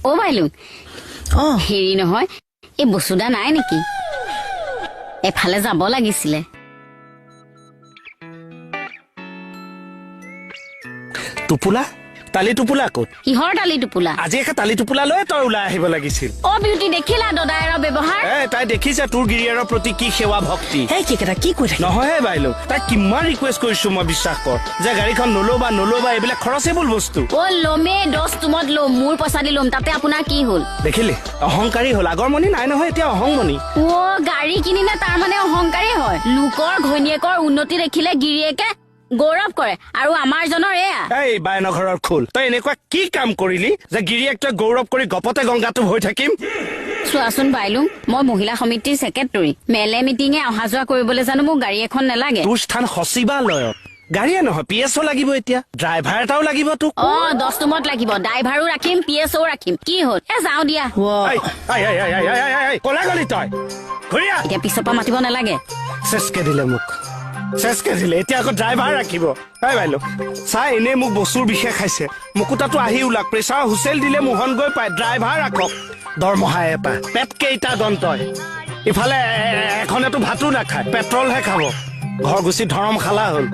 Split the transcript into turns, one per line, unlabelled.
অ বাইলু হেৰি নহয় এই বসুদা নাই নেকি এফালে যাব লাগিছিলে
টুপুলা তালি টুপুলা ক'ত
কিহৰ তালি টুপুলা
আজি একে তালি টুপুলা লৈ তই ওলাই আহিব লাগিছিল
অ বিউটি দেখিলা দদাইৰৰ ব্যৱহাৰ
তাই দেখিছে তোৰ গিৰিয়াৰৰ প্ৰতি কি সেৱা ভক্তি
কি কথা কি কৈ থাকে
নহয় হে বাইলু তাই কিমান ৰিকুৱেষ্ট কৰিছো মই বিশ্বাস কৰ যে গাড়ীখন নলবা এইবিলাক খৰচেবুল বস্তু
অ লমে 10 তুমত লম মোৰ পইচা দি লম তাতে আপোনাৰ কি হ'ল
দেখিলি অহংকাৰী হ'ল আগৰ মনি নাই নহয় এতিয়া অহংমনি
অ গাড়ী কিনিলে তাৰ মানে অহংকাৰী হয় লোকৰ ঘৈণীয়েকৰ উন্নতি দেখিলে গিৰিয়েকে গৌৰৱ কৰে আৰু আমাৰ জনৰ এয়া
এই বাইনৰ ঘৰৰ খোল তই এনেকুৱা কি কাম কৰিলি যে গিৰিয়েক তই গৌৰৱ কৰি গপতে গংগাটো হৈ থাকিম
চোৱাচোন বাইলুং মই মহিলা সমিতিৰ ছেক্ৰেটাৰী মেলে মিটিঙে অহা যোৱা কৰিবলৈ জানো মোক গাড়ী এখন নালাগে
তোৰ স্থান সচিবালয়ত গাড়ীয়ে নহয় পিএছও লাগিব এতিয়া ড্ৰাইভাৰ এটাও লাগিব তোক
10 তুমত লাগিব ড্ৰাইভাৰো ৰাখিম পিএছও ৰাখিম কি হ'ল যাওঁ দিয়া
কলা গলি তই ঘূৰিয়া
এতিয়া পিছৰ পৰা মাতিব নালাগে
চেচকে দিলে মোক চেচকে দিলে এতিয়া আকৌ ড্ৰাইভাৰ ৰাখিব বাইলু চাই এনেই মোক বস্তুৰ বিষে খাইছে মোকো তাতো আহি ওলাক প্ৰেছাৰ হুচেল দিলে মোহন গৈ পায় ড্ৰাইভাৰ ৰাখক দৰমহা এটা পেট কেইটা দন্তই ইফালে এখনেতো ভাতো নাখায় পেট্ৰলহে খাব ঘৰ গুচি ধৰম খালা হ'ল